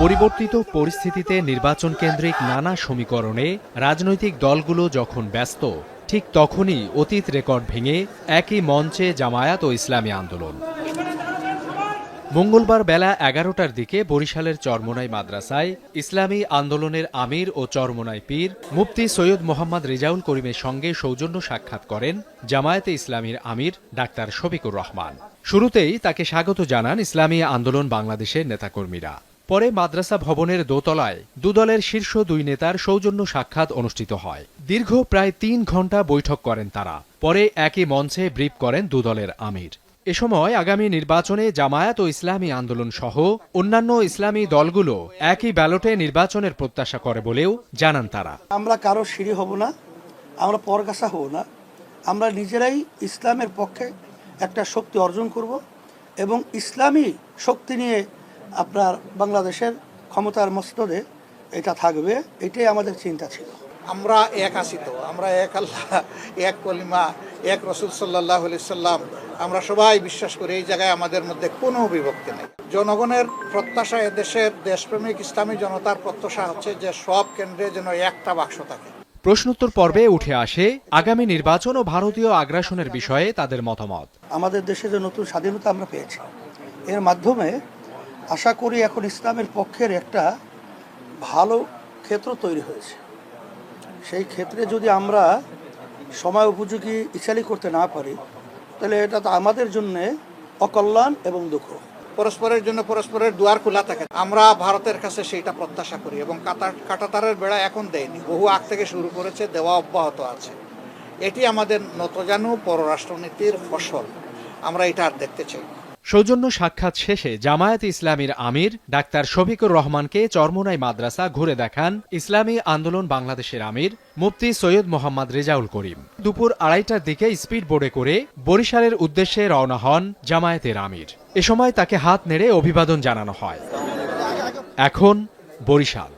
পরিবর্তিত পরিস্থিতিতে নির্বাচন কেন্দ্রিক নানা সমীকরণে রাজনৈতিক দলগুলো যখন ব্যস্ত, ঠিক তখনই অতীত রেকর্ড ভেঙে একই মঞ্চে জামায়াত ও ইসলামী আন্দোলন। মঙ্গলবার বেলা ১১টার দিকে বরিশালের চরমোনাই মাদ্রাসায় ইসলামী আন্দোলনের আমির ও চরমোনাই পীর মুফতি সৈয়দ মোহাম্মদ রেজাউল করিমের সঙ্গে সৌজন্য সাক্ষাৎ করেন জামায়াতে ইসলামীর আমির ডাক্তার শফিকুর রহমান। শুরুতেই তাকে স্বাগত জানান ইসলামী আন্দোলন বাংলাদেশের নেতাকর্মীরা। পরে মাদ্রাসা ভবনের দোতলায় দুদলের শীর্ষ দুই নেতার সৌজন্য সাক্ষাৎ অনুষ্ঠিত হয়। দীর্ঘ প্রায় ৩ ঘণ্টা বৈঠক করেন তারা। পরে একই মঞ্চে ব্রিফ করেন দুদলের আমির। এ সময় আগামী নির্বাচনে জামায়াত ও ইসলামী আন্দোলন সহ অন্যান্য ইসলামী দলগুলো একই ব্যালটে নির্বাচনের প্রত্যাশা করে বলেও জানান তারা। আমরা কারো সিঁড়ি হব না, আমরা পরগাছা হব না, আমরা নিজেরাই ইসলামের পক্ষে একটা শক্তি অর্জন করব এবং ইসলামী শক্তি নিয়ে আপনার বাংলাদেশের ক্ষমতার মস্তদে এটা থাকবে, এটাই আমাদের চিন্তা ছিল। আমরা এক আছি, তো আমরা এক আল্লাহ, এক কলিমা, এক রসুল সাল্লাল্লাহু আলাইহি সাল্লাম, আমরা সবাই বিশ্বাস করি। এই জায়গায় আমাদের মধ্যে কোনো বিভক্তি নেই। জনগণের প্রত্যাশা, এদেশের দেশপ্রেমিক ইসলামী জনতার প্রত্যাশা হচ্ছে যে সব কেন্দ্রে যেন একটা বাক্স থাকে। প্রশ্নোত্তর পর্বে উঠে আসে আগামী নির্বাচন ও ভারতীয় আগ্রাসনের বিষয়ে তাদের মতামত। আমাদের দেশে যে নতুন স্বাধীনতা আমরা পেয়েছি, এর মাধ্যমে আশা করি এখন ইসলামের পক্ষের একটা ভালো ক্ষেত্র তৈরি হয়েছে। সেই ক্ষেত্রে যদি আমরা সময় উপযোগী ইচ্ছালি করতে না পারি, তাহলে এটা তো আমাদের জন্য অকল্যাণ এবং দুঃখ। পরস্পরের জন্য পরস্পরের দুয়ার খোলা থাকে। আমরা ভারতের কাছে সেইটা প্রত্যাশা করি এবং কাঁটাতারের বেড়া এখন দেয়নি, বহু আগ থেকে শুরু করেছে, দেওয়া অব্যাহত আছে। এটি আমাদের নতজানু পররাষ্ট্রনীতির ফসল। আমরা এটা আর দেখতে চাই। সৌজন্য সাক্ষাৎ শেষে জামায়াতে ইসলামীর আমির ডাক্তার শফিকুর রহমানকে চরমোনাই মাদ্রাসা ঘুরে দেখান ইসলামী আন্দোলন বাংলাদেশের আমির মুফতি সৈয়দ মোহাম্মদ রেজাউল করিম। দুপুর ২:৩০টার দিকে স্পিড বোর্ডে করে বরিশালের উদ্দেশ্যে রওনা হন জামায়াতের আমির। এ সময় তাকে হাত নেড়ে অভিবাদন জানানো হয়। এখন বরিশাল।